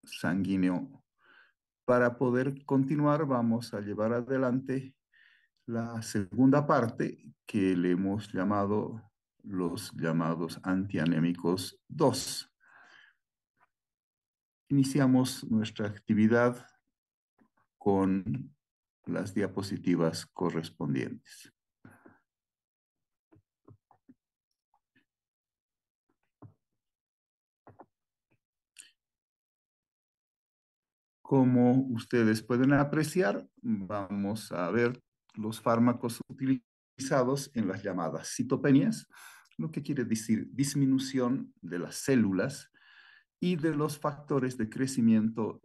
sanguíneo. Para poder continuar, vamos a llevar adelante la segunda parte que le hemos llamado los llamados antianémicos 2. Iniciamos nuestra actividad con las diapositivas correspondientes. Como ustedes pueden apreciar, vamos a ver los fármacos utilizados en las llamadas citopenias, lo que quiere decir disminución de las células y de los factores de crecimiento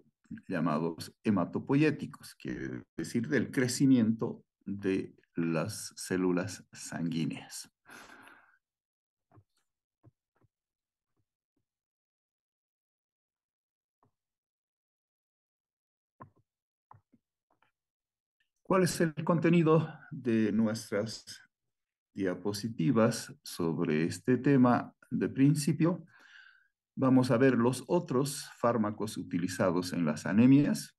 llamados hematopoyéticos, quiere decir del crecimiento de las células sanguíneas. ¿Cuál es el contenido de nuestras diapositivas sobre este tema de principio? Vamos a ver los otros fármacos utilizados en las anemias,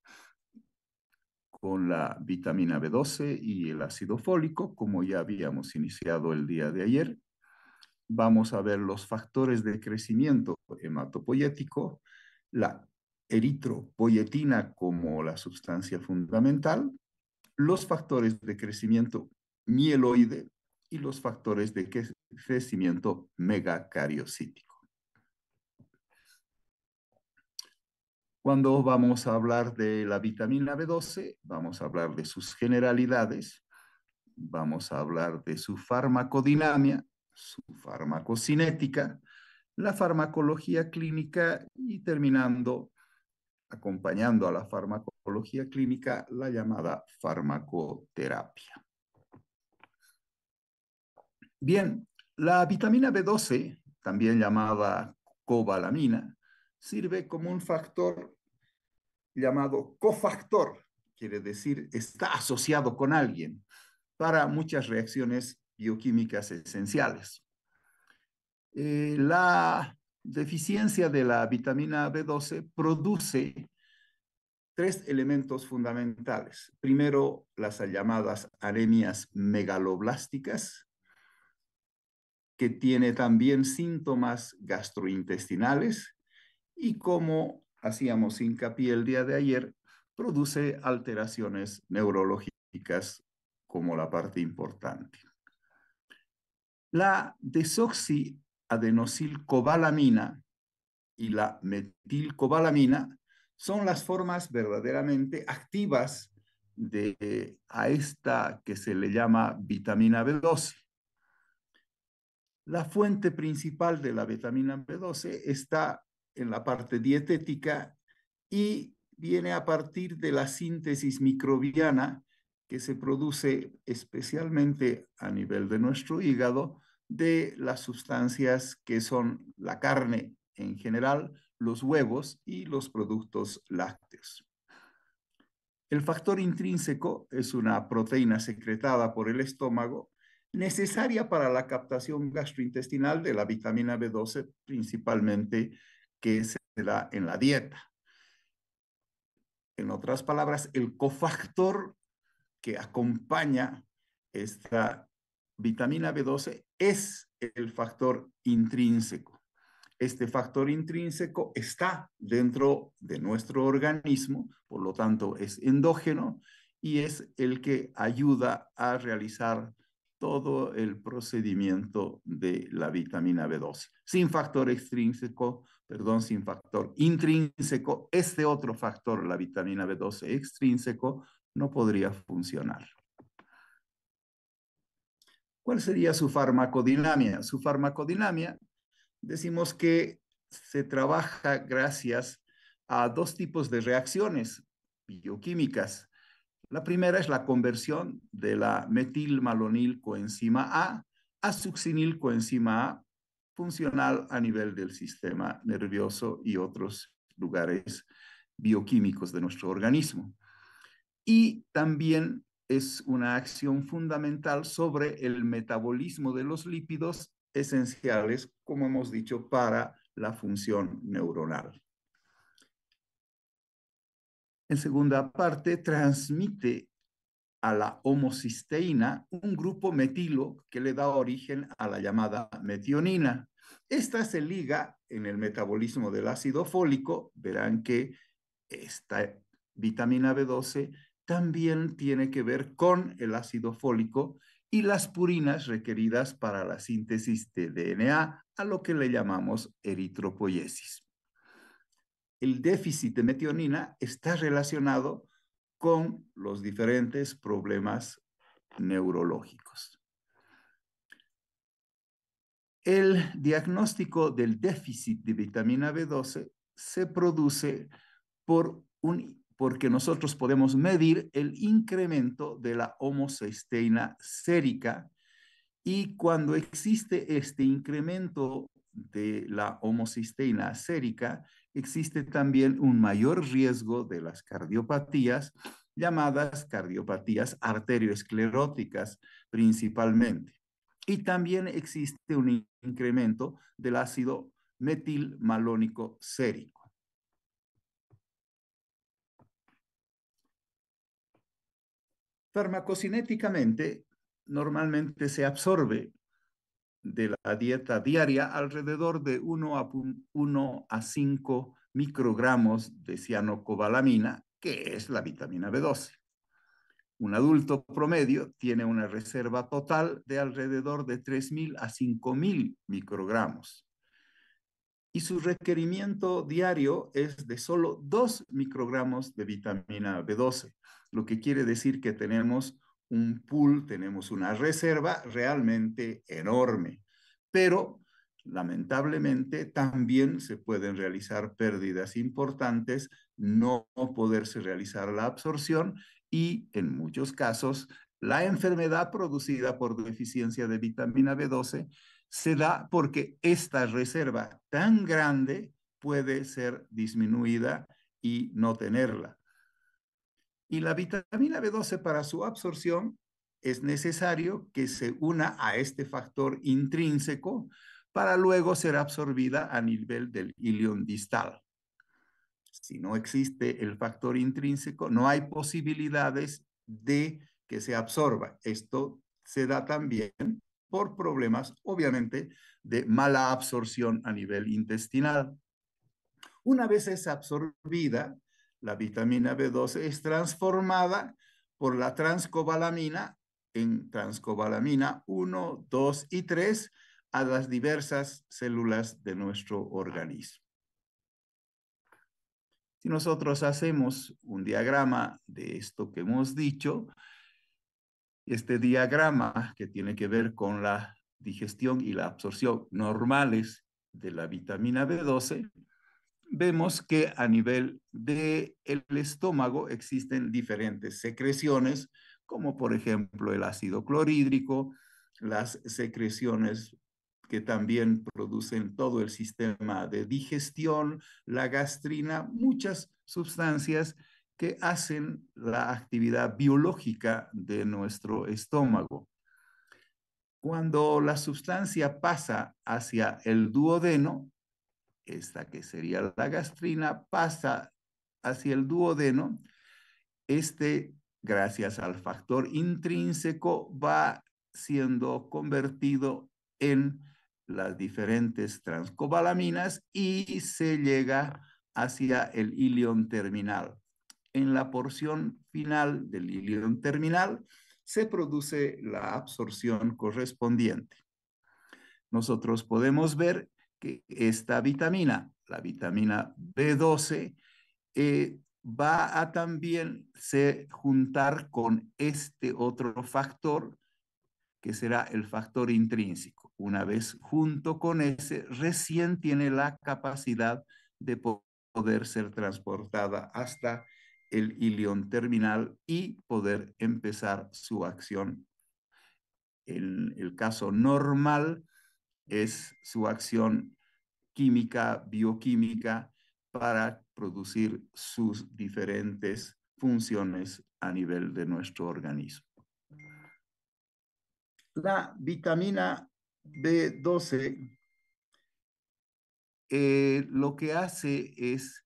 con la vitamina B12 y el ácido fólico, como ya habíamos iniciado el día de ayer. Vamos a ver los factores de crecimiento hematopoyético, la eritropoyetina como la sustancia fundamental, los factores de crecimiento mieloide y los factores de crecimiento megacariocítico. Cuando vamos a hablar de la vitamina B12, vamos a hablar de sus generalidades, vamos a hablar de su farmacodinamia, su farmacocinética, la farmacología clínica y terminando, acompañando a la farmacología clínica, la llamada farmacoterapia. Bien, la vitamina B12, también llamada cobalamina, sirve como un factor llamado cofactor, quiere decir está asociado con alguien para muchas reacciones bioquímicas esenciales. La deficiencia de la vitamina B12 produce tres elementos fundamentales. Primero, las llamadas anemias megaloblásticas, que tiene también síntomas gastrointestinales y, como hacíamos hincapié el día de ayer, produce alteraciones neurológicas como la parte importante. La desoxiadenosilcobalamina y la metilcobalamina son las formas verdaderamente activas de a esta que se le llama vitamina B12. La fuente principal de la vitamina B12 está en la parte dietética y viene a partir de la síntesis microbiana que se produce especialmente a nivel de nuestro hígado de las sustancias que son la carne en general, los huevos y los productos lácteos. El factor intrínseco es una proteína secretada por el estómago necesaria para la captación gastrointestinal de la vitamina B12, principalmente que se da en la dieta. En otras palabras, el cofactor que acompaña esta vitamina B12 es el factor intrínseco. Este factor intrínseco está dentro de nuestro organismo, por lo tanto es endógeno y es el que ayuda a realizar todo el procedimiento de la vitamina B12. Sin factor extrínseco, perdón, sin factor intrínseco, este otro factor, la vitamina B12 extrínseco, no podría funcionar. ¿Cuál sería su farmacodinamia? Su farmacodinamia, decimos que se trabaja gracias a dos tipos de reacciones bioquímicas. La primera es la conversión de la metilmalonilcoenzima a succinilcoenzima A, funcional a nivel del sistema nervioso y otros lugares bioquímicos de nuestro organismo. Y también es una acción fundamental sobre el metabolismo de los lípidos esenciales, como hemos dicho, para la función neuronal. En segunda parte, transmite a la homocisteína un grupo metilo que le da origen a la llamada metionina. Esta se liga en el metabolismo del ácido fólico. Verán que esta vitamina B12 también tiene que ver con el ácido fólico y las purinas requeridas para la síntesis de DNA, a lo que le llamamos eritropoyesis. El déficit de metionina está relacionado con los diferentes problemas neurológicos. El diagnóstico del déficit de vitamina B12 se produce porque nosotros podemos medir el incremento de la homocisteína sérica, y cuando existe este incremento de la homocisteína sérica, existe también un mayor riesgo de las cardiopatías, llamadas cardiopatías arterioescleróticas principalmente. Y también existe un incremento del ácido metilmalónico sérico. Farmacocinéticamente, normalmente se absorbe de la dieta diaria alrededor de 1 a 5 microgramos de cianocobalamina, que es la vitamina B12. Un adulto promedio tiene una reserva total de alrededor de 3.000 a 5.000 microgramos. Y su requerimiento diario es de solo 2 microgramos de vitamina B12, lo que quiere decir que tenemos un pool, tenemos una reserva realmente enorme. Pero lamentablemente también se pueden realizar pérdidas importantes, no poderse realizar la absorción y en muchos casos la enfermedad producida por deficiencia de vitamina B12 se da porque esta reserva tan grande puede ser disminuida y no tenerla. Y la vitamina B12 para su absorción es necesario que se una a este factor intrínseco para luego ser absorbida a nivel del ilion distal. Si no existe el factor intrínseco, no hay posibilidades de que se absorba. Esto se da también por problemas, obviamente, de mala absorción a nivel intestinal. Una vez es absorbida, la vitamina B12 es transformada por la transcobalamina en transcobalamina 1, 2 y 3 a las diversas células de nuestro organismo. Si nosotros hacemos un diagrama de esto que hemos dicho, este diagrama que tiene que ver con la digestión y la absorción normales de la vitamina B12, vemos que a nivel del estómago existen diferentes secreciones, como por ejemplo el ácido clorhídrico, las secreciones que también producen todo el sistema de digestión, la gastrina, muchas sustancias que hacen la actividad biológica de nuestro estómago. Cuando la sustancia pasa hacia el duodeno, esta que sería la gastrina, pasa hacia el duodeno. Gracias al factor intrínseco, va siendo convertido en las diferentes transcobalaminas y se llega hacia el ilion terminal. En la porción final del ilion terminal se produce la absorción correspondiente. Nosotros podemos ver que esta vitamina, la vitamina B12, va a también se juntar con este otro factor que será el factor intrínseco. Una vez junto con ese, recién tiene la capacidad de poder ser transportada hasta el ilion terminal y poder empezar su acción. En el caso normal es su acción química, bioquímica, para producir sus diferentes funciones a nivel de nuestro organismo. La vitamina B12 lo que hace es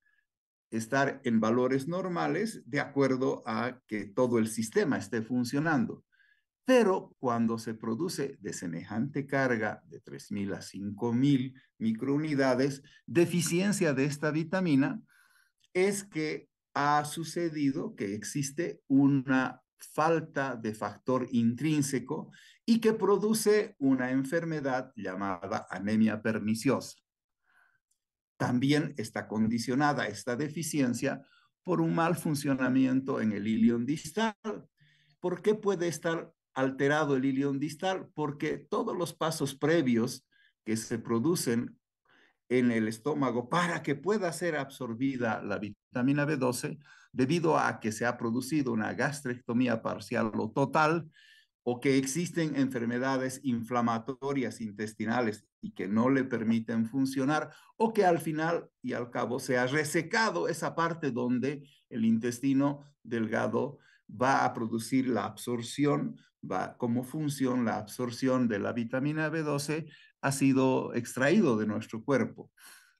estar en valores normales de acuerdo a que todo el sistema esté funcionando. Pero cuando se produce de semejante carga de 3.000 a 5.000 microunidades, deficiencia de esta vitamina, es que ha sucedido que existe una falta de factor intrínseco y que produce una enfermedad llamada anemia perniciosa. También está condicionada esta deficiencia por un mal funcionamiento en el ilion distal. ¿Por qué puede estar alterado el ilion distal? Porque todos los pasos previos que se producen en el estómago para que pueda ser absorbida la vitamina B12, debido a que se ha producido una gastrectomía parcial o total, o que existen enfermedades inflamatorias intestinales y que no le permiten funcionar, o que al final y al cabo se ha resecado esa parte donde el intestino delgado va a producir la absorción, va como función la absorción de la vitamina B12 ha sido extraído de nuestro cuerpo.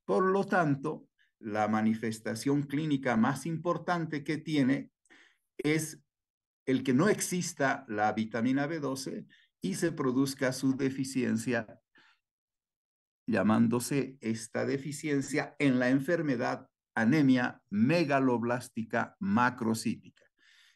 Por lo tanto, la manifestación clínica más importante que tiene es el que no exista la vitamina B12 y se produzca su deficiencia, llamándose esta deficiencia en la enfermedad anemia megaloblástica macrocítica.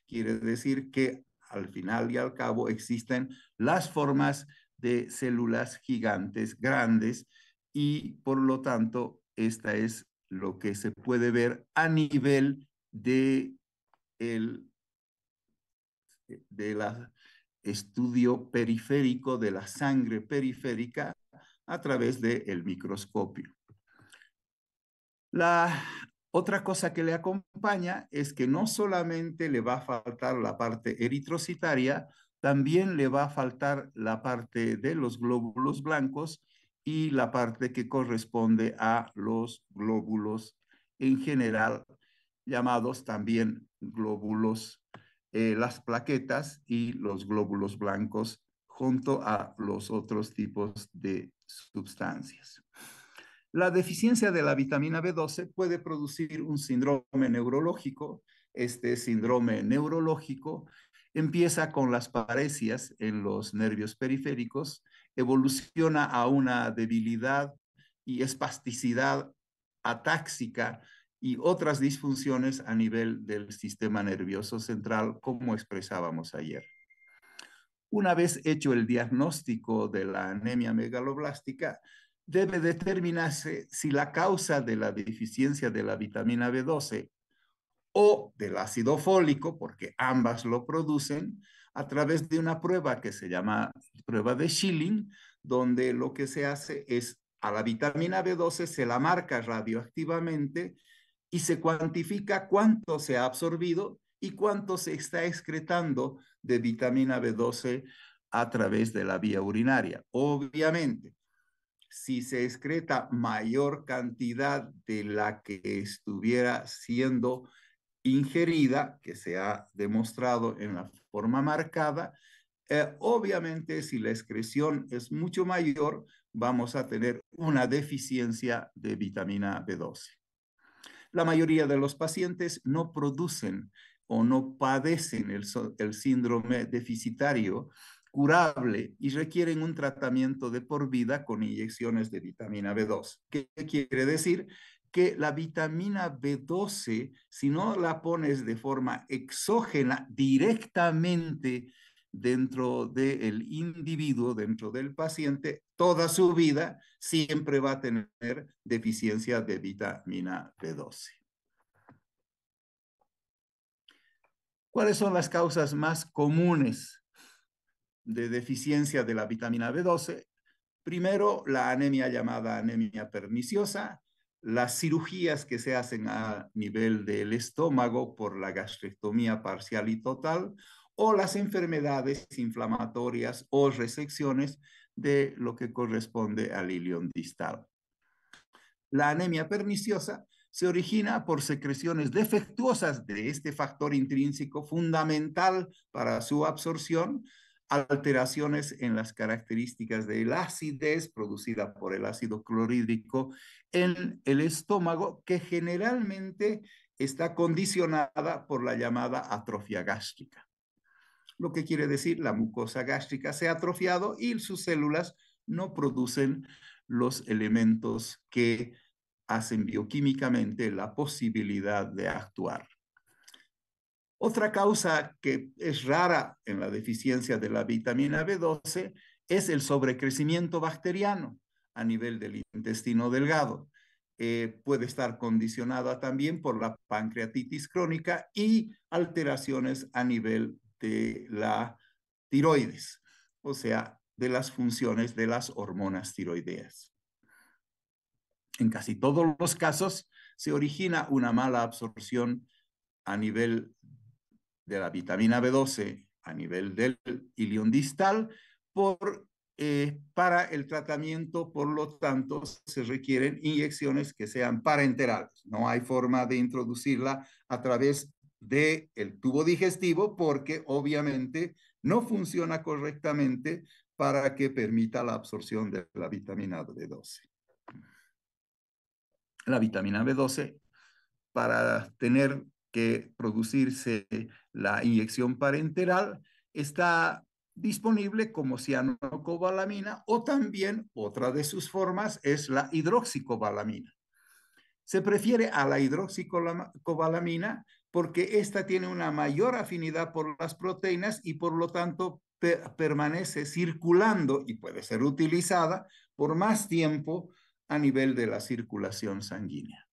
Quiere decir que al final y al cabo existen las formas de células gigantes grandes y por lo tanto esta es lo que se puede ver a nivel el de la estudio periférico de la sangre periférica a través del microscopio. La otra cosa que le acompaña es que no solamente le va a faltar la parte eritrocitaria, también le va a faltar la parte de los glóbulos blancos y la parte que corresponde a los glóbulos en general, llamados también glóbulos, las plaquetas y los glóbulos blancos, junto a los otros tipos de sustancias. La deficiencia de la vitamina B12 puede producir un síndrome neurológico. Este síndrome neurológico empieza con las paresias en los nervios periféricos, evoluciona a una debilidad y espasticidad atáxica y otras disfunciones a nivel del sistema nervioso central, como expresábamos ayer. Una vez hecho el diagnóstico de la anemia megaloblástica, debe determinarse si la causa de la deficiencia de la vitamina B12 o del ácido fólico, porque ambas lo producen, a través de una prueba que se llama prueba de Schilling, donde lo que se hace es a la vitamina B12 se la marca radioactivamente y se cuantifica cuánto se ha absorbido y cuánto se está excretando de vitamina B12 a través de la vía urinaria. Obviamente, si se excreta mayor cantidad de la que estuviera siendo ingerida, que se ha demostrado en la forma marcada, obviamente si la excreción es mucho mayor, vamos a tener una deficiencia de vitamina B12. La mayoría de los pacientes no producen o no padecen el síndrome deficitario curable y requieren un tratamiento de por vida con inyecciones de vitamina B12. ¿Qué quiere decir? Que la vitamina B12, si no la pones de forma exógena directamente dentro del individuo, dentro del paciente, toda su vida siempre va a tener deficiencia de vitamina B12. ¿Cuáles son las causas más comunes de deficiencia de la vitamina B12? Primero, la anemia llamada anemia perniciosa, las cirugías que se hacen a nivel del estómago por la gastrectomía parcial y total, o las enfermedades inflamatorias o resecciones de lo que corresponde al ilion distal. La anemia perniciosa se origina por secreciones defectuosas de este factor intrínseco fundamental para su absorción alteraciones en las características de la acidez producida por el ácido clorhídrico en el estómago, que generalmente está condicionada por la llamada atrofia gástrica. Lo que quiere decir la mucosa gástrica se ha atrofiado y sus células no producen los elementos que hacen bioquímicamente la posibilidad de actuar. Otra causa que es rara en la deficiencia de la vitamina B12 es el sobrecrecimiento bacteriano a nivel del intestino delgado. Puede estar condicionada también por la pancreatitis crónica y alteraciones a nivel de la tiroides, o sea, de las funciones de las hormonas tiroideas. En casi todos los casos se origina una mala absorción a nivel de la vitamina B12 a nivel del ilion distal para el tratamiento, por lo tanto, se requieren inyecciones que sean parenterales. No hay forma de introducirla a través del tubo digestivo porque obviamente no funciona correctamente para que permita la absorción de la vitamina B12. La vitamina B12, para tener que producirse la inyección parenteral, está disponible como cianocobalamina, o también otra de sus formas es la hidroxicobalamina. Se prefiere a la hidroxicobalamina porque esta tiene una mayor afinidad por las proteínas y por lo tanto permanece circulando y puede ser utilizada por más tiempo a nivel de la circulación sanguínea.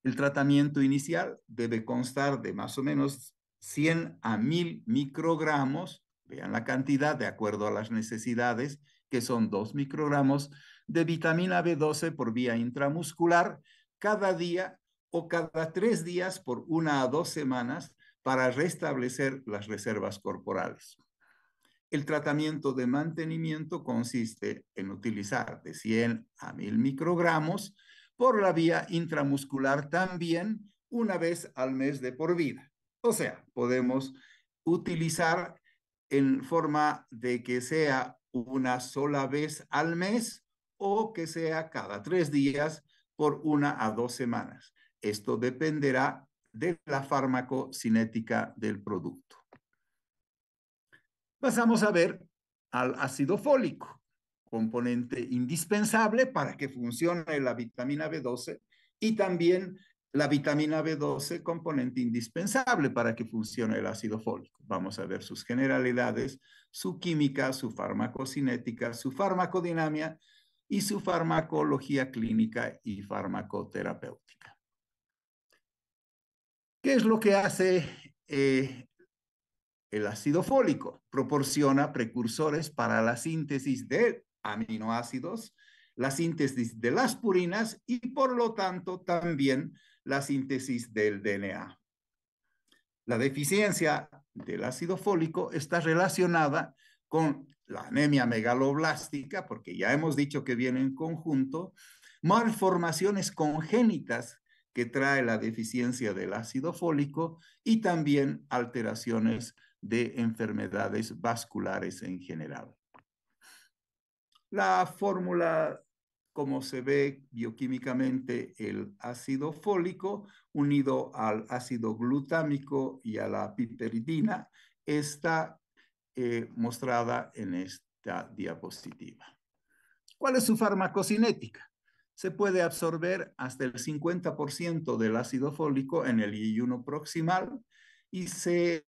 El tratamiento inicial debe constar de más o menos 100 a 1000 microgramos, vean la cantidad de acuerdo a las necesidades, que son 2 microgramos de vitamina B12 por vía intramuscular cada día o cada 3 días por 1 a 2 semanas para restablecer las reservas corporales. El tratamiento de mantenimiento consiste en utilizar de 100 a 1000 microgramos por la vía intramuscular también una vez al mes de por vida. O sea, podemos utilizar en forma de que sea una sola vez al mes o que sea cada 3 días por 1 a 2 semanas. Esto dependerá de la farmacocinética del producto. Pasamos a ver al ácido fólico, componente indispensable para que funcione la vitamina B12, y también la vitamina B12, componente indispensable para que funcione el ácido fólico. Vamos a ver sus generalidades, su química, su farmacocinética, su farmacodinamia y su farmacología clínica y farmacoterapéutica. ¿Qué es lo que hace el ácido fólico? Proporciona precursores para la síntesis de aminoácidos, la síntesis de las purinas y por lo tanto también la síntesis del DNA. La deficiencia del ácido fólico está relacionada con la anemia megaloblástica, porque ya hemos dicho que viene en conjunto, malformaciones congénitas que trae la deficiencia del ácido fólico y también alteraciones de enfermedades vasculares en general. La fórmula, como se ve bioquímicamente, el ácido fólico unido al ácido glutámico y a la piperidina, está mostrada en esta diapositiva. ¿Cuál es su farmacocinética? Se puede absorber hasta el 50% del ácido fólico en el ayuno proximal y se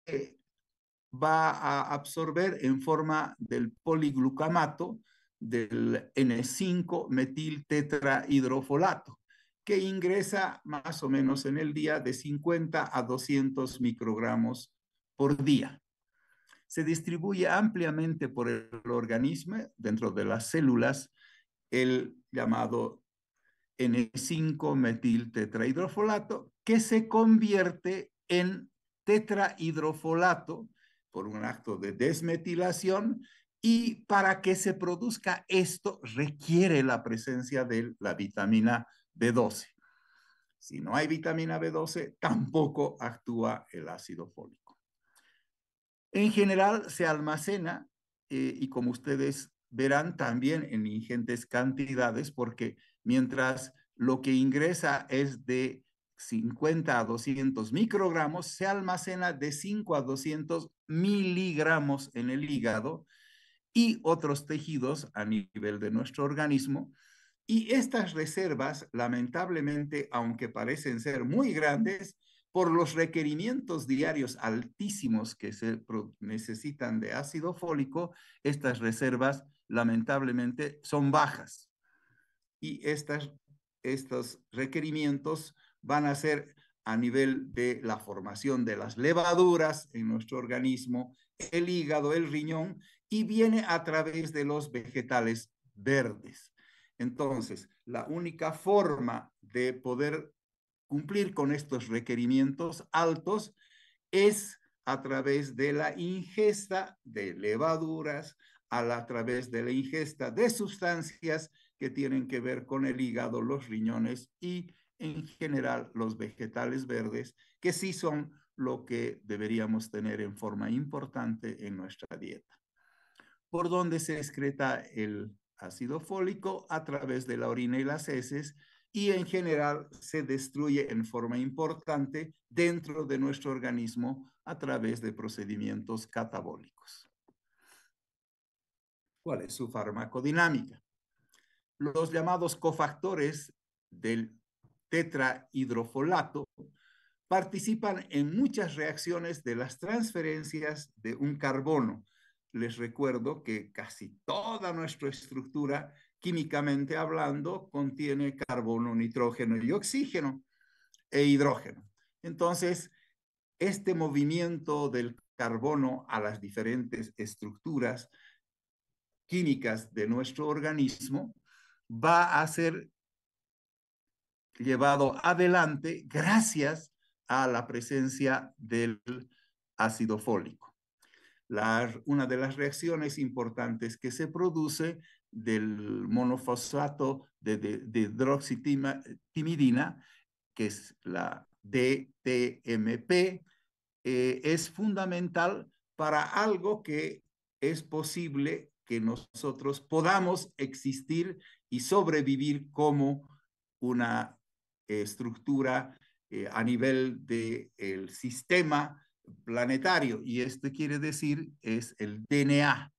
va a absorber en forma del poliglucamato del N5-metil-tetrahidrofolato, que ingresa más o menos en el día de 50 a 200 microgramos por día. Se distribuye ampliamente por el organismo dentro de las células el llamado N5-metil-tetrahidrofolato, que se convierte en tetrahidrofolato por un acto de desmetilación, y para que se produzca esto requiere la presencia de la vitamina B12. Si no hay vitamina B12, tampoco actúa el ácido fólico. En general se almacena y como ustedes verán también en ingentes cantidades, porque mientras lo que ingresa es de 50 a 200 microgramos, se almacena de 5 a 200 miligramos en el hígado y otros tejidos a nivel de nuestro organismo. Y estas reservas, lamentablemente, aunque parecen ser muy grandes, por los requerimientos diarios altísimos que se necesitan de ácido fólico, estas reservas lamentablemente son bajas. Y estos requerimientos van a ser a nivel de la formación de las levaduras en nuestro organismo, el hígado, el riñón, y viene a través de los vegetales verdes. Entonces, la única forma de poder cumplir con estos requerimientos altos es a través de la ingesta de levaduras, a través de la ingesta de sustancias que tienen que ver con el hígado, los riñones y en general los vegetales verdes, que sí son lo que deberíamos tener en forma importante en nuestra dieta. ¿Por dónde se excreta el ácido fólico? A través de la orina y las heces, y en general se destruye en forma importante dentro de nuestro organismo a través de procedimientos catabólicos. ¿Cuál es su farmacodinámica? Los llamados cofactores del tetrahidrofolato participan en muchas reacciones de las transferencias de un carbono. Les recuerdo que casi toda nuestra estructura, químicamente hablando, contiene carbono, nitrógeno y oxígeno e hidrógeno. Entonces, este movimiento del carbono a las diferentes estructuras químicas de nuestro organismo va a ser llevado adelante gracias a la presencia del ácido fólico. Una de las reacciones importantes que se produce del monofosfato de hidroxitimidina, que es la DTMP, es fundamental para algo que es posible que nosotros podamos existir y sobrevivir como una estructura a nivel del sistema planetario. Y esto quiere decir es el DNA.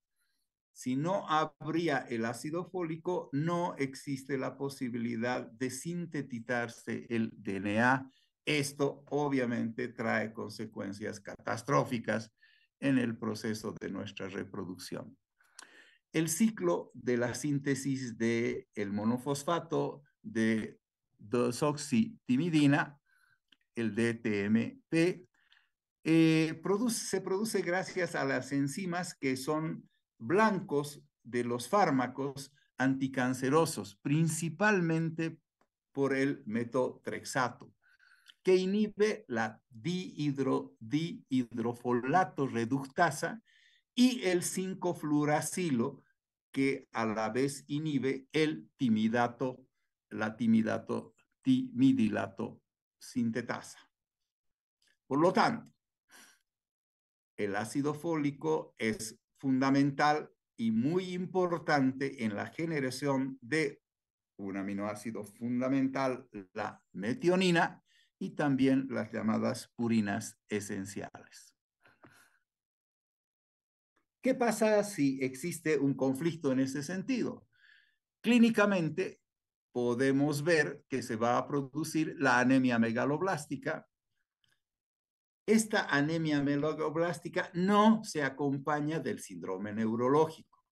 Si no habría el ácido fólico, no existe la posibilidad de sintetizarse el DNA. Esto obviamente trae consecuencias catastróficas en el proceso de nuestra reproducción. El ciclo de la síntesis del monofosfato de desoxitimidina, el DTMP, se produce gracias a las enzimas que son blancos de los fármacos anticancerosos, principalmente por el metotrexato, que inhibe la dihidrofolato reductasa y el 5-fluoracilo, que a la vez inhibe el timidato, la timidilato sintetasa. Por lo tanto, el ácido fólico es fundamental y muy importante en la generación de un aminoácido fundamental, la metionina, y también las llamadas purinas esenciales. ¿Qué pasa si existe un conflicto en ese sentido? Clínicamente podemos ver que se va a producir la anemia megaloblástica. Esta anemia megaloblástica no se acompaña del síndrome neurológico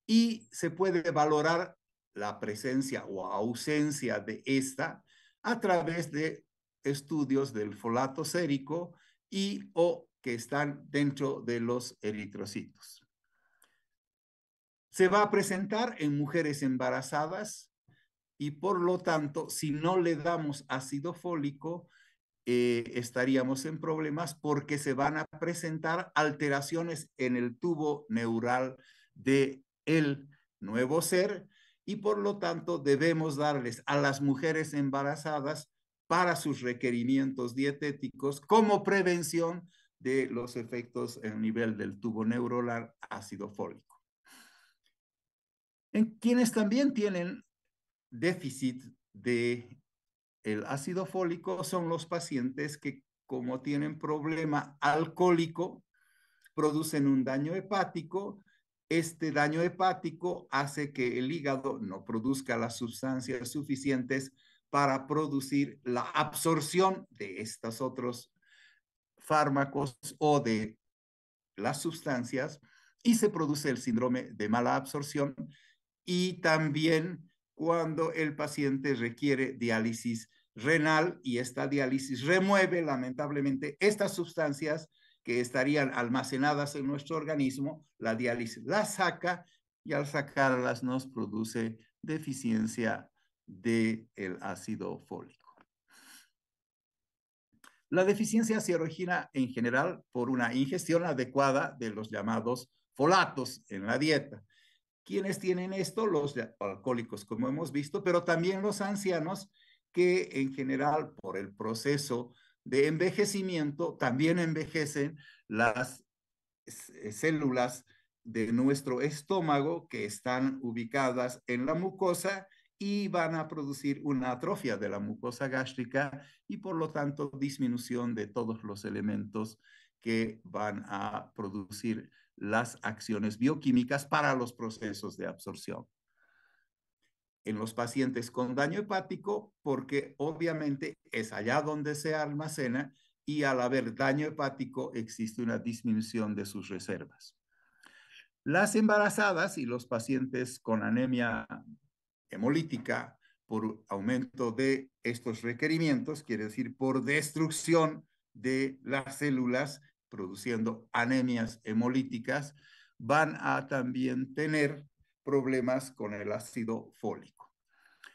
y se puede valorar la presencia o ausencia de esta a través de estudios del folato sérico y o que están dentro de los eritrocitos. Se va a presentar en mujeres embarazadas y por lo tanto, si no le damos ácido fólico, estaríamos en problemas porque se van a presentar alteraciones en el tubo neural de el nuevo ser y por lo tanto debemos darles a las mujeres embarazadas para sus requerimientos dietéticos como prevención de los efectos en el nivel del tubo neuronal ácido fólico. En quienes también tienen déficit de el ácido fólico son los pacientes que, como tienen problema alcohólico, producen un daño hepático. Este daño hepático hace que el hígado no produzca las sustancias suficientes para producir la absorción de estos otros fármacos o de las sustancias, y se produce el síndrome de mala absorción, y también cuando el paciente requiere diálisis renal, y esta diálisis remueve lamentablemente estas sustancias que estarían almacenadas en nuestro organismo. La diálisis las saca, y al sacarlas nos produce deficiencia del ácido fólico. La deficiencia se origina en general por una ingestión adecuada de los llamados folatos en la dieta. ¿Quiénes tienen esto? Los alcohólicos, como hemos visto, pero también los ancianos, que en general por el proceso de envejecimiento también envejecen las células de nuestro estómago, que están ubicadas en la mucosa, y van a producir una atrofia de la mucosa gástrica, y por lo tanto disminución de todos los elementos que van a producir las acciones bioquímicas para los procesos de absorción. En los pacientes con daño hepático, porque obviamente es allá donde se almacena, y al haber daño hepático existe una disminución de sus reservas. Las embarazadas y los pacientes con anemia hemolítica por aumento de estos requerimientos, quiere decir por destrucción de las células produciendo anemias hemolíticas, van a también tener problemas con el ácido fólico.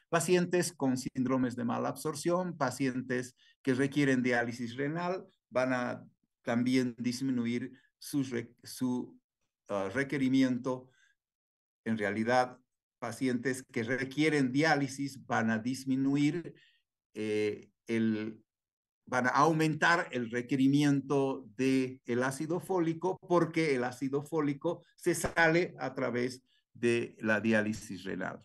Pacientes con síndromes de mala absorción, pacientes que requieren diálisis renal, van a también disminuir su requerimiento. En realidad, pacientes que requieren diálisis van a disminuir van a aumentar el requerimiento del ácido fólico, porque el ácido fólico se sale a través de la diálisis renal.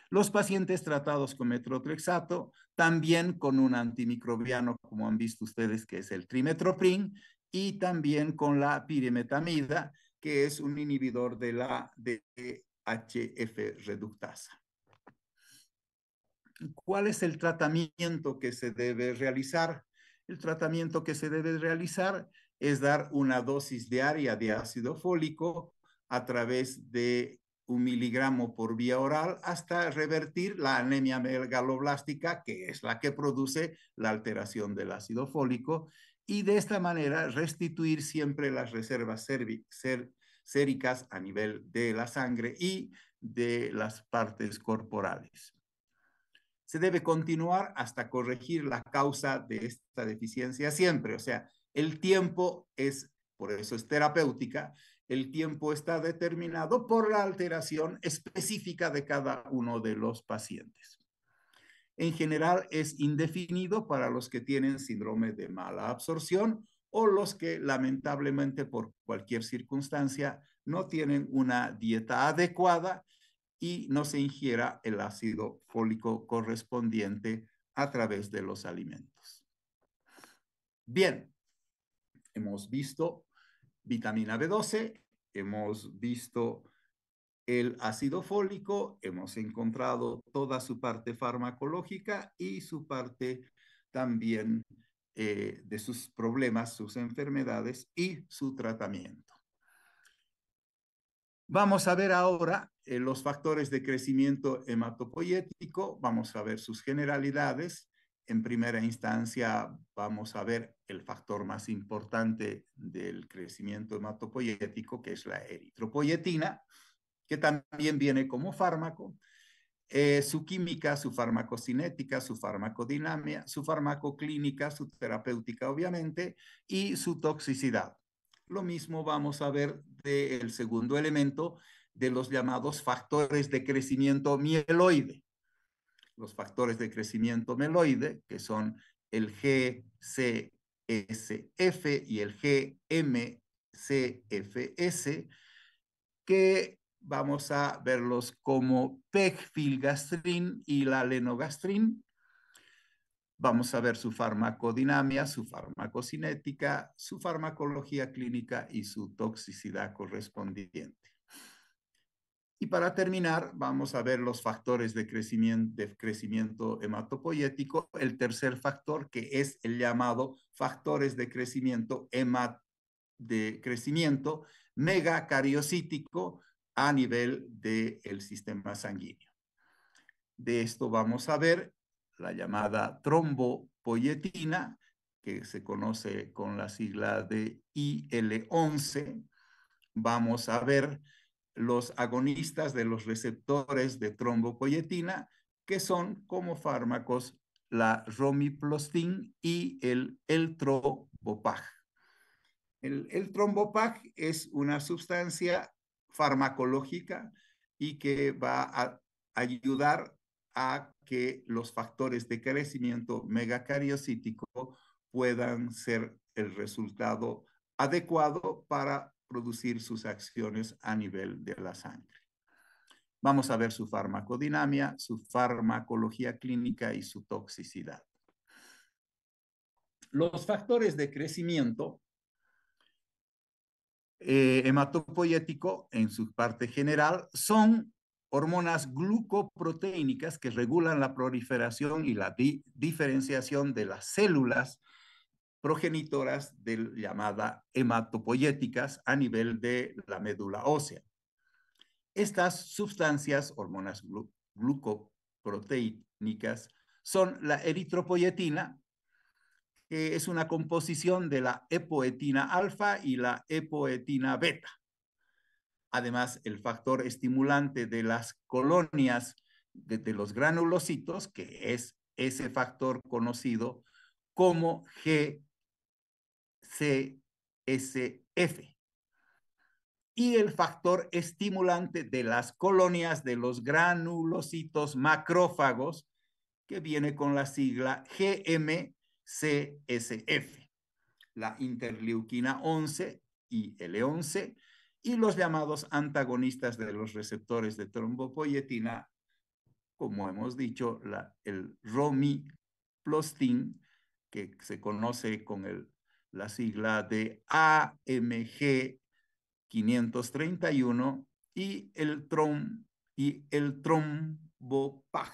Los pacientes tratados con metrotrexato, también con un antimicrobiano, como han visto ustedes, que es el trimestoprim, y también con la pirimetamida, que es un inhibidor de la DHF reductasa. ¿Cuál es el tratamiento que se debe realizar? El tratamiento que se debe realizar es dar una dosis diaria de ácido fólico a través de 1 miligramo por vía oral, hasta revertir la anemia megaloblástica, que es la que produce la alteración del ácido fólico, y de esta manera restituir siempre las reservas séricas a nivel de la sangre y de las partes corporales. Se debe continuar hasta corregir la causa de esta deficiencia siempre. O sea, el tiempo es, por eso es terapéutica, el tiempo está determinado por la alteración específica de cada uno de los pacientes. En general es indefinido para los que tienen síndrome de mala absorción, o los que lamentablemente por cualquier circunstancia no tienen una dieta adecuada y no se ingiera el ácido fólico correspondiente a través de los alimentos. Bien, hemos visto vitamina B12, hemos visto el ácido fólico, hemos encontrado toda su parte farmacológica y su parte también de sus problemas, sus enfermedades y su tratamiento. Vamos a ver ahora los factores de crecimiento hematopoyético. Vamos a ver sus generalidades. En primera instancia, vamos a ver el factor más importante del crecimiento hematopoyético, que es la eritropoyetina, que también viene como fármaco. Su química, su farmacocinética, su farmacodinámica, su farmacoclínica, su terapéutica, obviamente, y su toxicidad. Lo mismo vamos a ver del segundo elemento, de los llamados factores de crecimiento mieloide. Los factores de crecimiento mieloide, que son el G, C y el GMCFS, que vamos a verlos como pegfilgrastim y la lenogastrin. Vamos a ver su farmacodinamia, su farmacocinética, su farmacología clínica y su toxicidad correspondiente. Y para terminar, vamos a ver los factores de crecimiento hematopoyético, el tercer factor, que es el llamado factores de crecimiento megacariocítico a nivel del sistema sanguíneo. De esto vamos a ver la llamada trombopoyetina, que se conoce con la sigla de IL-11. Vamos a ver los agonistas de los receptores de trombopoyetina, que son como fármacos la romiplastin y el eltrombopag. El trombopag es una sustancia farmacológica y que va a ayudar a que los factores de crecimiento megacariocítico puedan ser el resultado adecuado para producir sus acciones a nivel de la sangre. Vamos a ver su farmacodinamia, su farmacología clínica y su toxicidad. Los factores de crecimiento hematopoyético, en su parte general, son hormonas glucoproteínicas que regulan la proliferación y la diferenciación de las células progenitoras llamadas hematopoyéticas a nivel de la médula ósea. Estas sustancias, hormonas glucoproteínicas, son la eritropoyetina, que es una composición de la epoetina alfa y la epoetina beta. Además, el factor estimulante de las colonias de los granulocitos, que es ese factor conocido como GCSF. Y el factor estimulante de las colonias de los granulocitos macrófagos, que viene con la sigla GMCSF. La interleuquina 11 y L11 y los llamados antagonistas de los receptores de trombopoyetina, como hemos dicho, el romiplastin, que se conoce con la sigla de AMG 531, y el trombopag.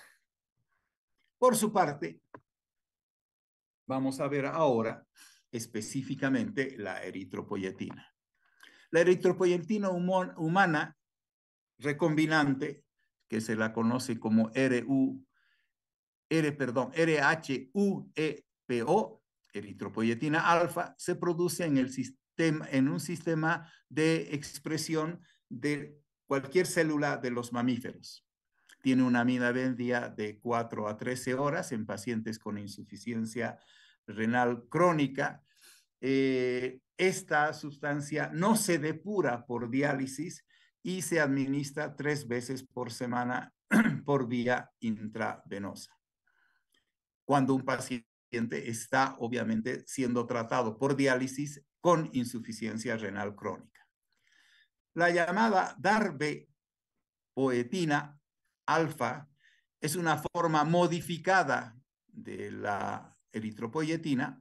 Por su parte, vamos a ver ahora específicamente la eritropoyetina. La eritropoyetina humana recombinante, que se la conoce como RHUEPO, eritropoyetina alfa, se produce en un sistema de expresión de cualquier célula de los mamíferos. Tiene una vida media de 4 a 13 horas en pacientes con insuficiencia renal crónica. Esta sustancia no se depura por diálisis y se administra 3 veces por semana por vía intravenosa. Cuando un paciente está obviamente siendo tratado por diálisis con insuficiencia renal crónica. La llamada darbepoetina alfa es una forma modificada de la eritropoyetina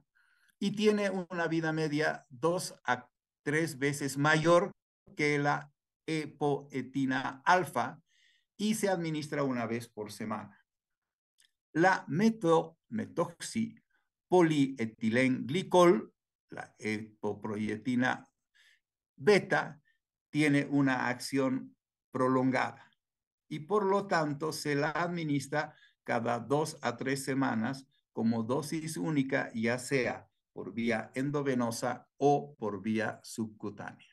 y tiene una vida media 2 a 3 veces mayor que la epoetina alfa y se administra una vez por semana. La metoxipolietilenglicol, la epoproietina beta, tiene una acción prolongada y por lo tanto se la administra cada 2 a 3 semanas como dosis única, ya sea por vía endovenosa o por vía subcutánea.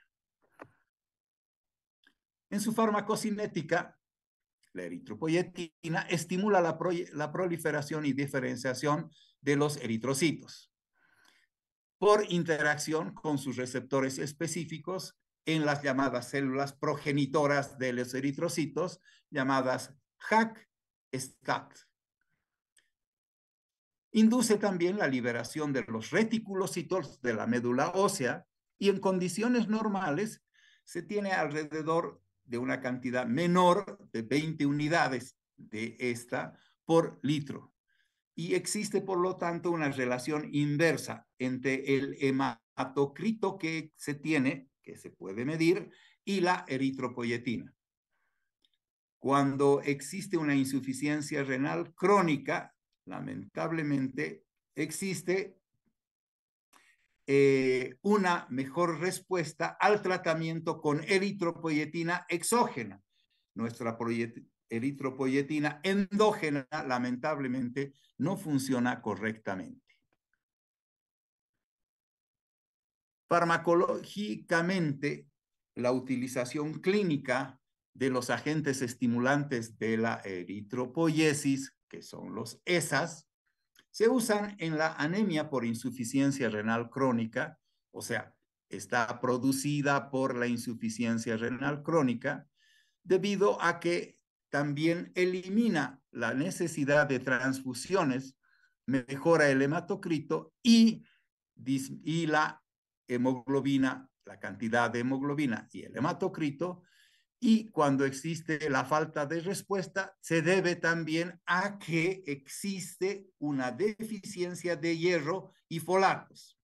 En su farmacocinética, la eritropoyetina estimula la proliferación y diferenciación de los eritrocitos por interacción con sus receptores específicos en las llamadas células progenitoras de los eritrocitos, llamadas HAC-STAT. Induce también la liberación de los reticulocitos de la médula ósea y en condiciones normales se tiene alrededor de una cantidad menor de 20 unidades de esta por litro. Y existe, por lo tanto, una relación inversa entre el hematocrito que se tiene, que se puede medir, y la eritropoyetina. Cuando existe una insuficiencia renal crónica, lamentablemente existe una mejor respuesta al tratamiento con eritropoyetina exógena. Nuestra eritropoyetina endógena, lamentablemente, no funciona correctamente. Farmacológicamente, la utilización clínica de los agentes estimulantes de la eritropoyesis, que son los ESAs, se usan en la anemia por insuficiencia renal crónica, o sea, está producida por la insuficiencia renal crónica, debido a que también elimina la necesidad de transfusiones, mejora el hematocrito y la hemoglobina, la cantidad de hemoglobina y el hematocrito, y cuando existe la falta de respuesta, se debe también a que existe una deficiencia de hierro y folatos.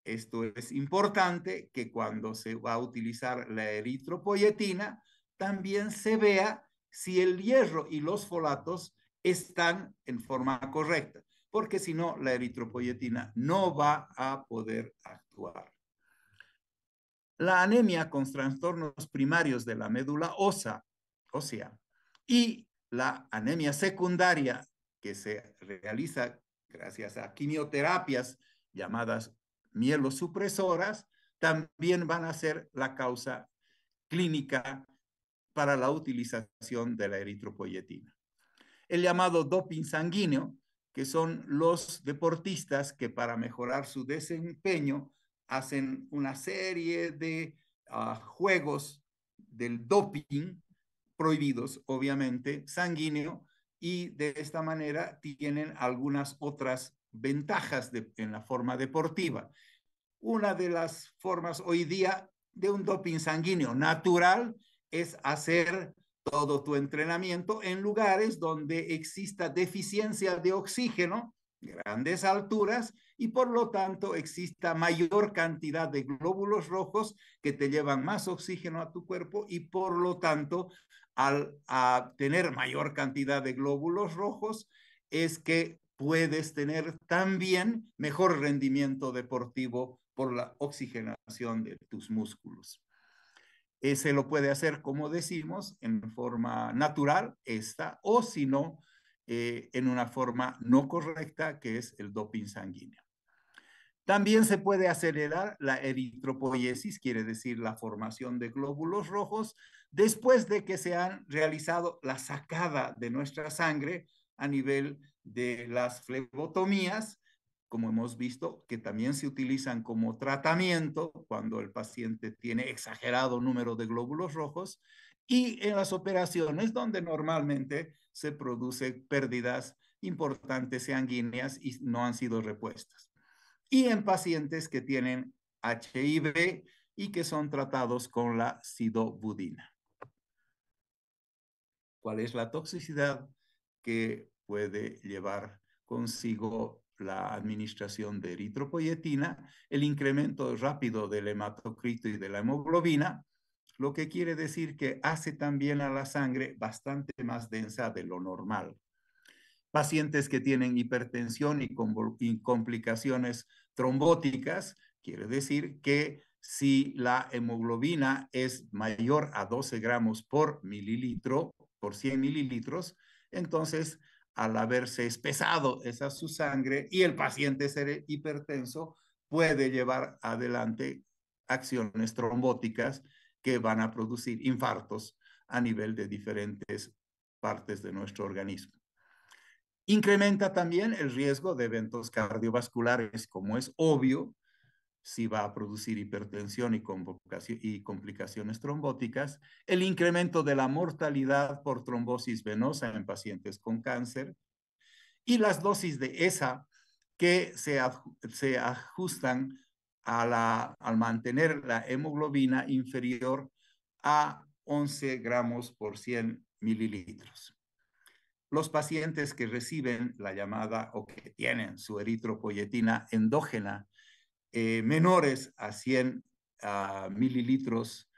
Esto es importante que cuando se va a utilizar la eritropoyetina, también se vea si el hierro y los folatos están en forma correcta, porque si no, la eritropoyetina no va a poder actuar. La anemia con trastornos primarios de la médula ósea y la anemia secundaria que se realiza gracias a quimioterapias llamadas mielosupresoras, también van a ser la causa clínica para la utilización de la eritropoyetina. El llamado doping sanguíneo, que son los deportistas que para mejorar su desempeño hacen una serie de juegos del doping prohibidos, obviamente, sanguíneo, y de esta manera tienen algunas otras ventajas en la forma deportiva. Una de las formas hoy día de un doping sanguíneo natural es hacer todo tu entrenamiento en lugares donde exista deficiencia de oxígeno, grandes alturas, y por lo tanto exista mayor cantidad de glóbulos rojos que te llevan más oxígeno a tu cuerpo y por lo tanto al tener mayor cantidad de glóbulos rojos es que puedes tener también mejor rendimiento deportivo por la oxigenación de tus músculos. Se lo puede hacer, como decimos, en forma natural, o si no, en una forma no correcta, que es el doping sanguíneo. También se puede acelerar la eritropoyesis, quiere decir la formación de glóbulos rojos, después de que se han realizado la sacada de nuestra sangre a nivel de las flebotomías, como hemos visto, que también se utilizan como tratamiento cuando el paciente tiene exagerado número de glóbulos rojos, y en las operaciones donde normalmente se producen pérdidas importantes sanguíneas y no han sido repuestas. Y en pacientes que tienen HIV y que son tratados con la sidobudina. ¿Cuál es la toxicidad que puede llevar consigo la administración de eritropoyetina? El incremento rápido del hematocrito y de la hemoglobina, lo que quiere decir que hace también a la sangre bastante más densa de lo normal. Pacientes que tienen hipertensión y complicaciones trombóticas, quiere decir que si la hemoglobina es mayor a 12 gramos por mililitro, por 100 mililitros, entonces al haberse espesado esa su sangre y el paciente ser hipertenso, puede llevar adelante acciones trombóticas que van a producir infartos a nivel de diferentes partes de nuestro organismo. Incrementa también el riesgo de eventos cardiovasculares, como es obvio, si va a producir hipertensión y complicaciones trombóticas, el incremento de la mortalidad por trombosis venosa en pacientes con cáncer y las dosis de esa que se ajustan al mantener la hemoglobina inferior a 11 gramos por 100 mililitros. Los pacientes que reciben la llamada o que tienen su eritropoyetina endógena menores a 100 mililitros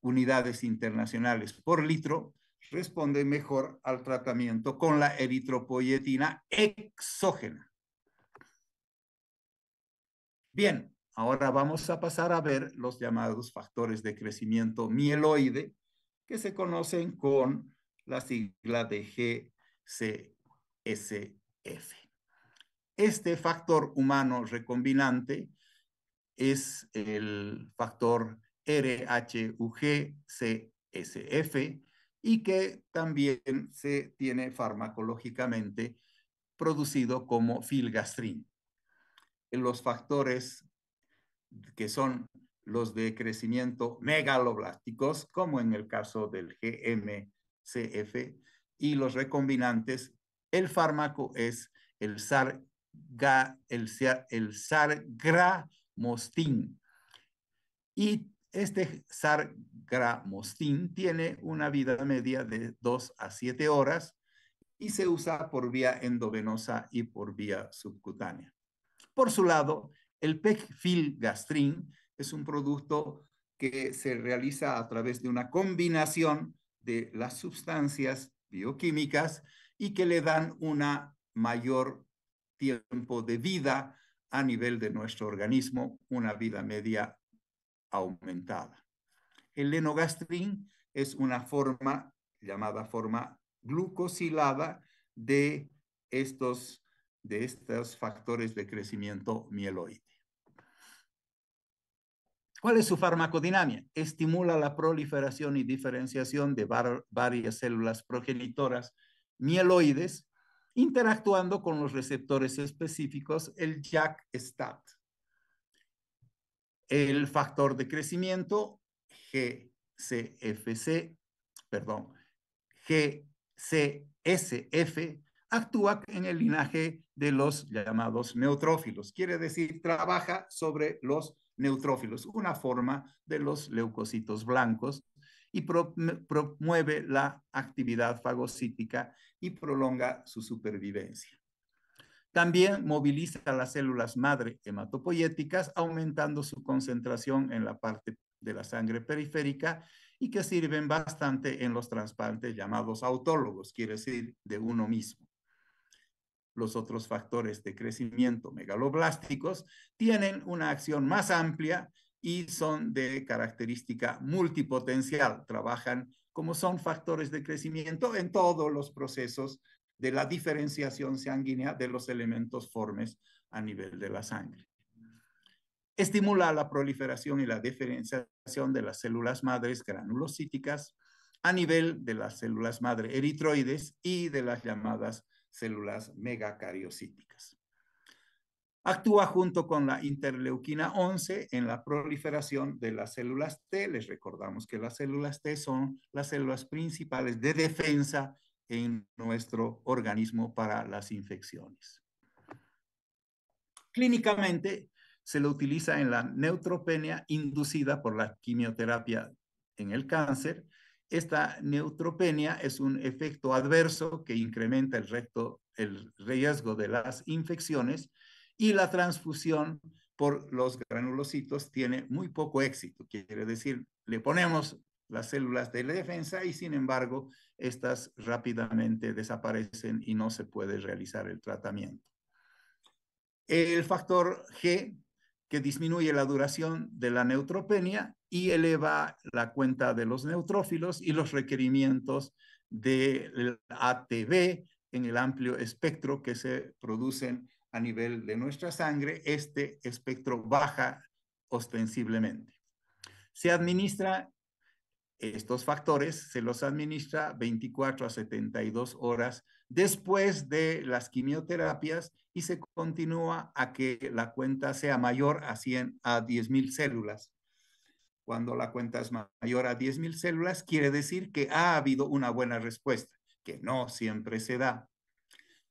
unidades internacionales por litro responden mejor al tratamiento con la eritropoyetina exógena. Bien, ahora vamos a pasar a ver los llamados factores de crecimiento mieloide, que se conocen con la sigla de GCSF. Este factor humano recombinante es el factor RHUG-CSF y que también se tiene farmacológicamente producido como filgastrin. Los factores que son los de crecimiento megaloblásticos, como en el caso del GMCF, y los recombinantes, el fármaco es el sargramostin. Y este sargramostin tiene una vida media de 2 a 7 horas y se usa por vía endovenosa y por vía subcutánea. Por su lado, el pegfilgrastim es un producto que se realiza a través de una combinación de las sustancias bioquímicas y que le dan una mayor tiempo de vida a nivel de nuestro organismo, una vida media aumentada. El lenogastrin es una forma llamada forma glucosilada de estos factores de crecimiento mieloide. ¿Cuál es su farmacodinámica? Estimula la proliferación y diferenciación de varias células progenitoras mieloides, interactuando con los receptores específicos, el JAK-STAT. El factor de crecimiento, GCSF, actúa en el linaje de los llamados neutrófilos. Quiere decir, trabaja sobre los neutrófilos, una forma de los leucocitos blancos, y promueve la actividad fagocítica y prolonga su supervivencia. También moviliza las células madre hematopoyéticas, aumentando su concentración en la parte de la sangre periférica y que sirven bastante en los trasplantes llamados autólogos, quiere decir de uno mismo. Los otros factores de crecimiento megaloblásticos tienen una acción más amplia y son de característica multipotencial. Trabajan como son factores de crecimiento en todos los procesos de la diferenciación sanguínea de los elementos formes a nivel de la sangre. Estimula la proliferación y la diferenciación de las células madres granulocíticas a nivel de las células madre eritroides y de las llamadas células megacariocíticas. Actúa junto con la interleuquina 11 en la proliferación de las células T. Les recordamos que las células T son las células principales de defensa en nuestro organismo para las infecciones. Clínicamente, se lo utiliza en la neutropenia inducida por la quimioterapia en el cáncer. Esta neutropenia es un efecto adverso que incrementa el riesgo de las infecciones y la transfusión por los granulocitos tiene muy poco éxito. Quiere decir, le ponemos las células de la defensa y sin embargo, estas rápidamente desaparecen y no se puede realizar el tratamiento. El factor G, que disminuye la duración de la neutropenia y eleva la cuenta de los neutrófilos y los requerimientos del ATP en el amplio espectro que se producen a nivel de nuestra sangre. Este espectro baja ostensiblemente. Se administra estos factores, se los administra 24 a 72 horas después de las quimioterapias y se continúa a que la cuenta sea mayor a 10,000 células. Cuando la cuenta es mayor a 10,000 células, quiere decir que ha habido una buena respuesta, que no siempre se da.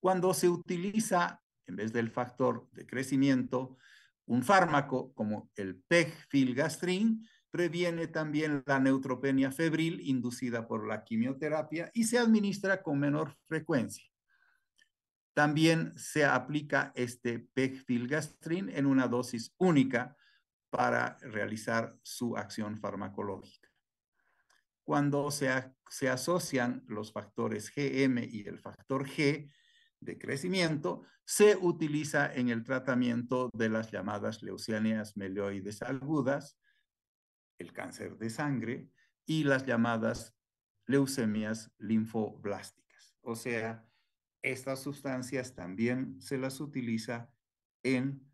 Cuando se utiliza, en vez del factor de crecimiento, un fármaco como el pegfilgrastim, previene también la neutropenia febril inducida por la quimioterapia y se administra con menor frecuencia. También se aplica este pegfilgrastim en una dosis única para realizar su acción farmacológica. Cuando se asocian los factores GM y el factor G de crecimiento, se utiliza en el tratamiento de las llamadas leucemias mieloides agudas, el cáncer de sangre y las llamadas leucemias linfoblásticas. O sea, estas sustancias también se las utiliza en...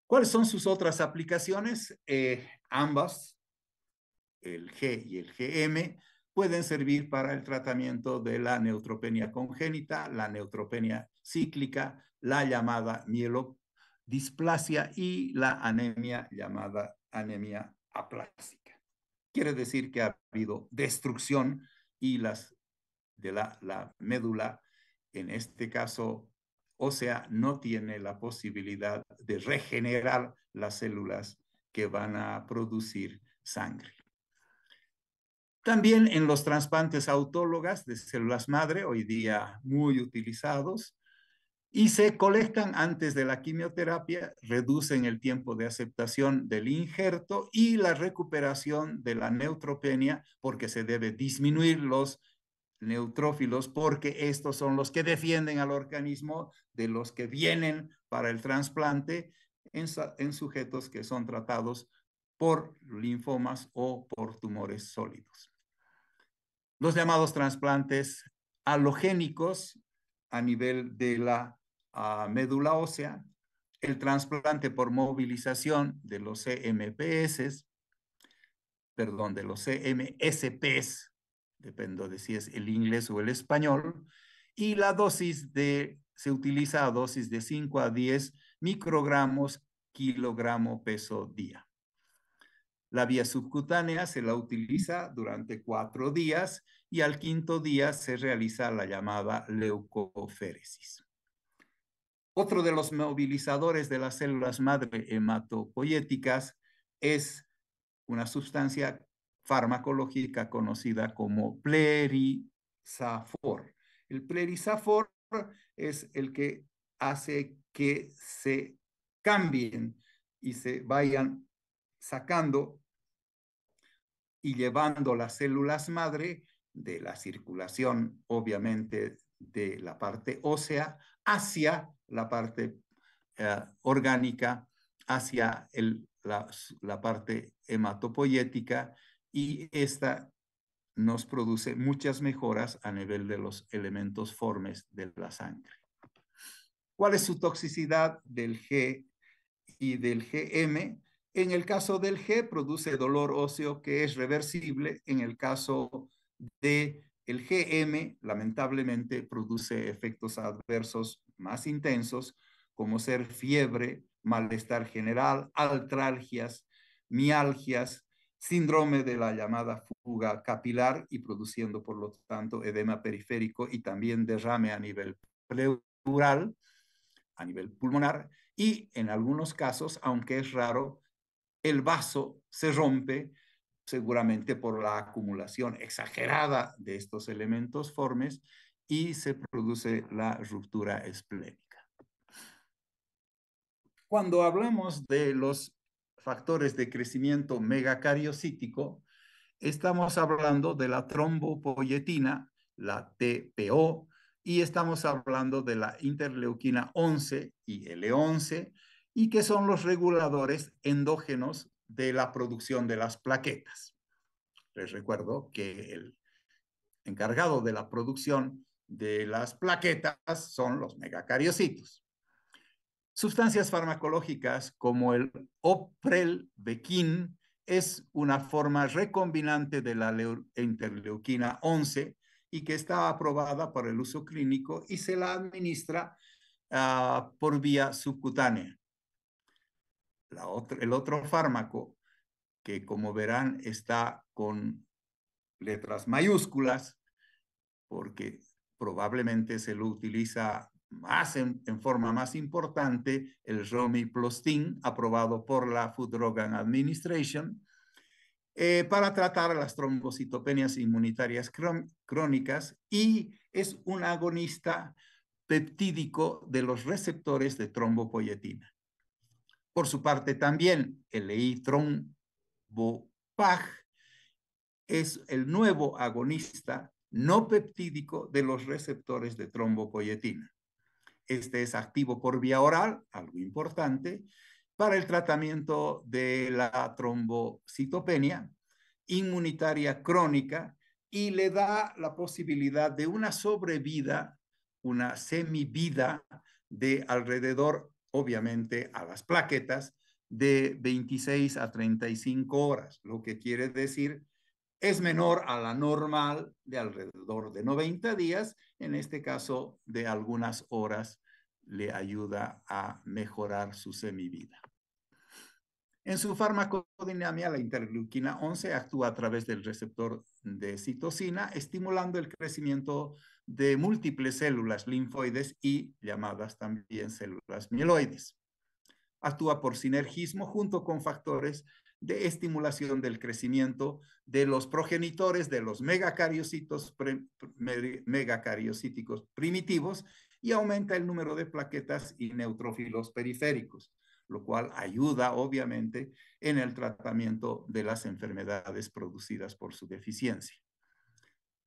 ¿Cuáles son sus otras aplicaciones? Ambas, el G y el GM, pueden servir para el tratamiento de la neutropenia congénita, la neutropenia cíclica, la llamada mielodisplasia y la anemia llamada anemia aplásica. Quiere decir que ha habido destrucción y de la médula, en este caso ósea, no tiene la posibilidad de regenerar las células que van a producir sangre. También en los trasplantes autólogas de células madre, hoy día muy utilizados, y se colectan antes de la quimioterapia, reducen el tiempo de aceptación del injerto y la recuperación de la neutropenia, porque se debe disminuir los neutrófilos, porque estos son los que defienden al organismo de los que vienen para el trasplante en sujetos que son tratados por linfomas o por tumores sólidos. Los llamados trasplantes halogénicos a nivel de la médula ósea, el trasplante por movilización de los CMPS, perdón, de los CMSPs, depende de si es el inglés o el español, y la dosis se utiliza a dosis de 5 a 10 microgramos kilogramo peso día. La vía subcutánea se la utiliza durante 4 días y al quinto día se realiza la llamada leucoféresis. Otro de los movilizadores de las células madre hematopoyéticas es una sustancia farmacológica conocida como plerisafor. El plerisafor es el que hace que se cambien y se vayan sacando y llevando las células madre de la circulación, obviamente, de la parte ósea hacia la parte orgánica, hacia la parte hematopoyética, y esta nos produce muchas mejoras a nivel de los elementos formes de la sangre. ¿Cuál es su toxicidad del G y del GM? En el caso del G, produce dolor óseo que es reversible. En el caso del GM, lamentablemente, produce efectos adversos más intensos, como ser fiebre, malestar general, artralgias, mialgias, síndrome de la llamada fuga capilar y produciendo, por lo tanto, edema periférico y también derrame a nivel pleural, a nivel pulmonar, y en algunos casos, aunque es raro, el vaso se rompe seguramente por la acumulación exagerada de estos elementos formes y se produce la ruptura esplénica. Cuando hablamos de los factores de crecimiento megacariocítico, estamos hablando de la trombopoyetina, la TPO, y estamos hablando de la interleuquina 11 y L11, y que son los reguladores endógenos de la producción de las plaquetas. Les recuerdo que el encargado de la producción de las plaquetas son los megacariocitos. Sustancias farmacológicas como el oprelvequin es una forma recombinante de la interleuquina 11 y que está aprobada para el uso clínico y se la administra por vía subcutánea. El otro fármaco que, como verán, está con letras mayúsculas, porque probablemente se lo utiliza más en forma más importante el Romiplastin, aprobado por la Food Drug Administration, para tratar las trombocitopenias inmunitarias crónicas y es un agonista peptídico de los receptores de trombopoyetina. Por su parte, también el EI-trombopag es el nuevo agonista no peptídico de los receptores de trombopoyetina. Este es activo por vía oral, algo importante, para el tratamiento de la trombocitopenia inmunitaria crónica y le da la posibilidad de una sobrevida, una semivida de alrededor, obviamente, a las plaquetas de 26 a 35 horas, lo que quiere decir es menor a la normal de alrededor de 90 días, en este caso de algunas horas le ayuda a mejorar su semivida. En su farmacodinámica, la interleuquina 11 actúa a través del receptor de citocina, estimulando el crecimiento de múltiples células linfoides y llamadas también células mieloides. Actúa por sinergismo junto con factores de estimulación del crecimiento de los progenitores de los megacariocíticos primitivos y aumenta el número de plaquetas y neutrófilos periféricos, lo cual ayuda obviamente en el tratamiento de las enfermedades producidas por su deficiencia.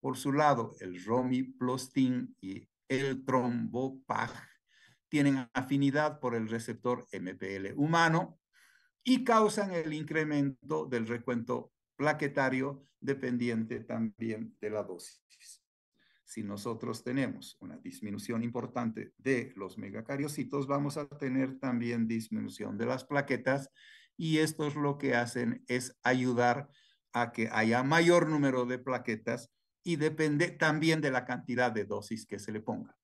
Por su lado, el Romiplastin y el Trombopag tienen afinidad por el receptor MPL humano y causan el incremento del recuento plaquetario dependiente también de la dosis. Si nosotros tenemos una disminución importante de los megacariocitos, vamos a tener también disminución de las plaquetas y esto es lo que hacen es ayudar a que haya mayor número de plaquetas y depende también de la cantidad de dosis que se le ponga.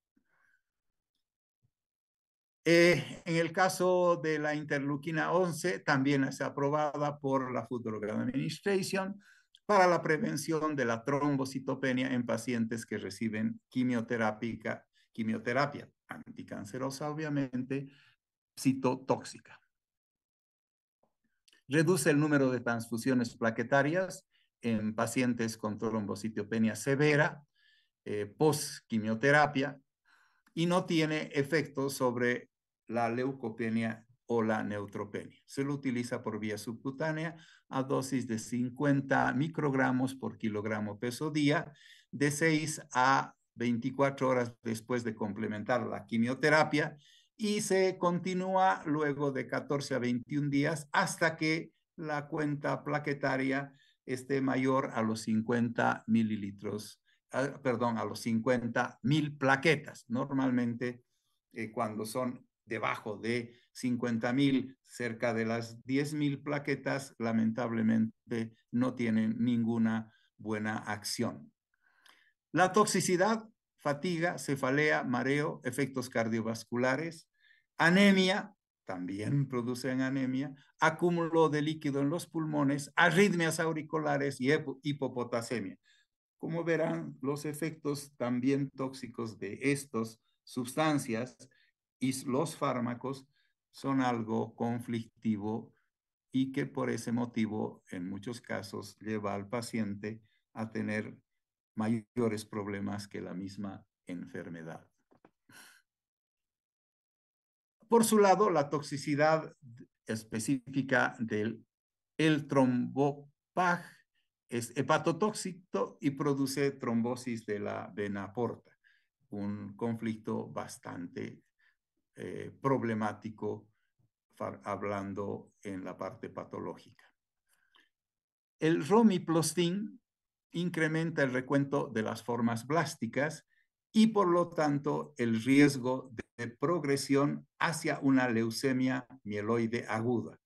En el caso de la interleuquina 11, también es aprobada por la Food Drug Administration para la prevención de la trombocitopenia en pacientes que reciben quimioterapia anticancerosa, obviamente, citotóxica. Reduce el número de transfusiones plaquetarias en pacientes con trombocitopenia severa, post-quimioterapia, y no tiene efectos sobre la leucopenia o la neutropenia. Se lo utiliza por vía subcutánea a dosis de 50 microgramos por kilogramo peso día, de 6 a 24 horas después de complementar la quimioterapia y se continúa luego de 14 a 21 días hasta que la cuenta plaquetaria esté mayor a los 50 mililitros, a los 50,000 plaquetas. Normalmente, cuando son debajo de 50,000, cerca de las 10,000 plaquetas, lamentablemente no tienen ninguna buena acción. La toxicidad, fatiga, cefalea, mareo, efectos cardiovasculares, anemia, también producen anemia, acúmulo de líquido en los pulmones, arritmias auriculares y hipopotasemia. Como verán, los efectos también tóxicos de estas sustancias y los fármacos son algo conflictivo y que por ese motivo en muchos casos lleva al paciente a tener mayores problemas que la misma enfermedad. Por su lado, la toxicidad específica del trombopag es hepatotóxico y produce trombosis de la vena porta, un conflicto bastante problemático hablando en la parte patológica. El Romiplastin incrementa el recuento de las formas blásticas y por lo tanto el riesgo de progresión hacia una leucemia mieloide aguda.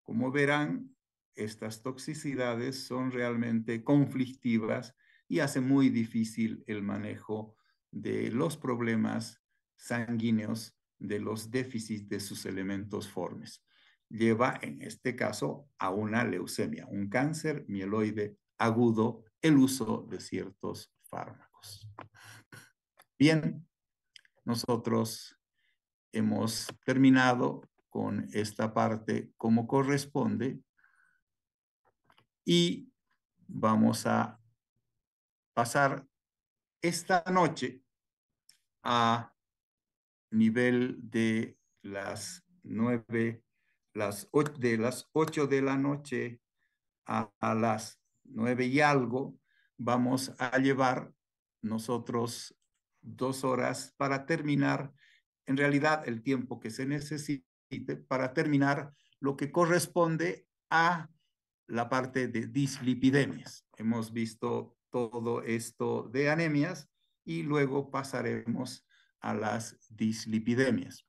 Como verán, estas toxicidades son realmente conflictivas y hace muy difícil el manejo de los problemas sanguíneos, de los déficits de sus elementos formes. Lleva en este caso a una leucemia, un cáncer mieloide agudo el uso de ciertos fármacos. Bien, nosotros hemos terminado con esta parte como corresponde y vamos a pasar esta noche a nivel de las 9, de las 8 de la noche a las 9 y algo, vamos a llevar nosotros 2 horas para terminar, en realidad el tiempo que se necesite para terminar lo que corresponde a la parte de dislipidemias. Hemos visto todo esto de anemias y luego pasaremos a las dislipidemias.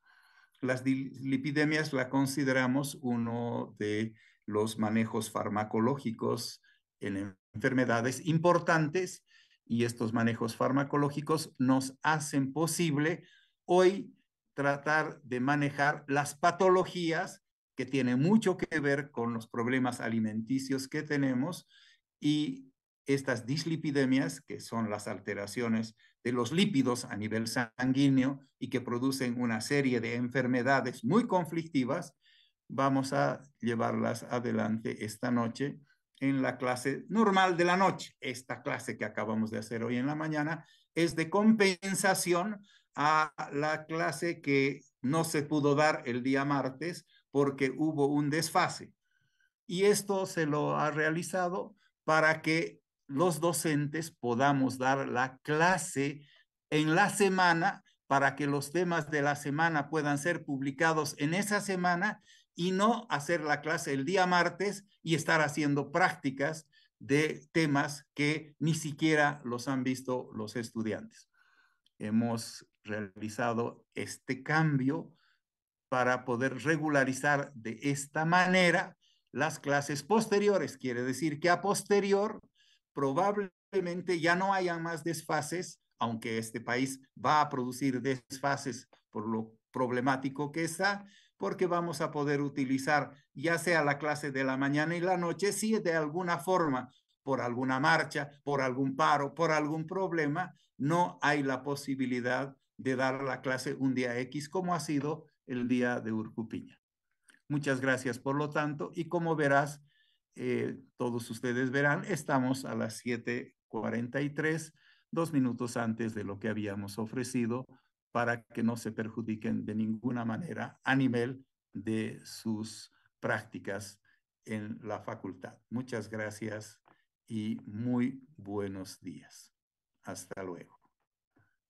Las dislipidemias la consideramos uno de los manejos farmacológicos en enfermedades importantes y estos manejos farmacológicos nos hacen posible hoy tratar de manejar las patologías que tienen mucho que ver con los problemas alimenticios que tenemos y estas dislipidemias, que son las alteraciones de los lípidos a nivel sanguíneo y que producen una serie de enfermedades muy conflictivas, vamos a llevarlas adelante esta noche en la clase normal de la noche. Esta clase que acabamos de hacer hoy en la mañana es de compensación a la clase que no se pudo dar el día martes porque hubo un desfase. Y esto se lo ha realizado para que los docentes podamos dar la clase en la semana para que los temas de la semana puedan ser publicados en esa semana y no hacer la clase el día martes y estar haciendo prácticas de temas que ni siquiera los han visto los estudiantes. Hemos realizado este cambio para poder regularizar de esta manera las clases posteriores. Quiere decir que a posterior probablemente ya no haya más desfases, aunque este país va a producir desfases por lo problemático que está, porque vamos a poder utilizar ya sea la clase de la mañana y la noche, si de alguna forma, por alguna marcha, por algún paro, por algún problema, no hay la posibilidad de dar la clase un día X como ha sido el día de Urcupiña. Muchas gracias, por lo tanto, y como verás, todos ustedes verán, estamos a las 7:43, 2 minutos antes de lo que habíamos ofrecido, para que no se perjudiquen de ninguna manera a nivel de sus prácticas en la facultad. Muchas gracias y muy buenos días. Hasta luego.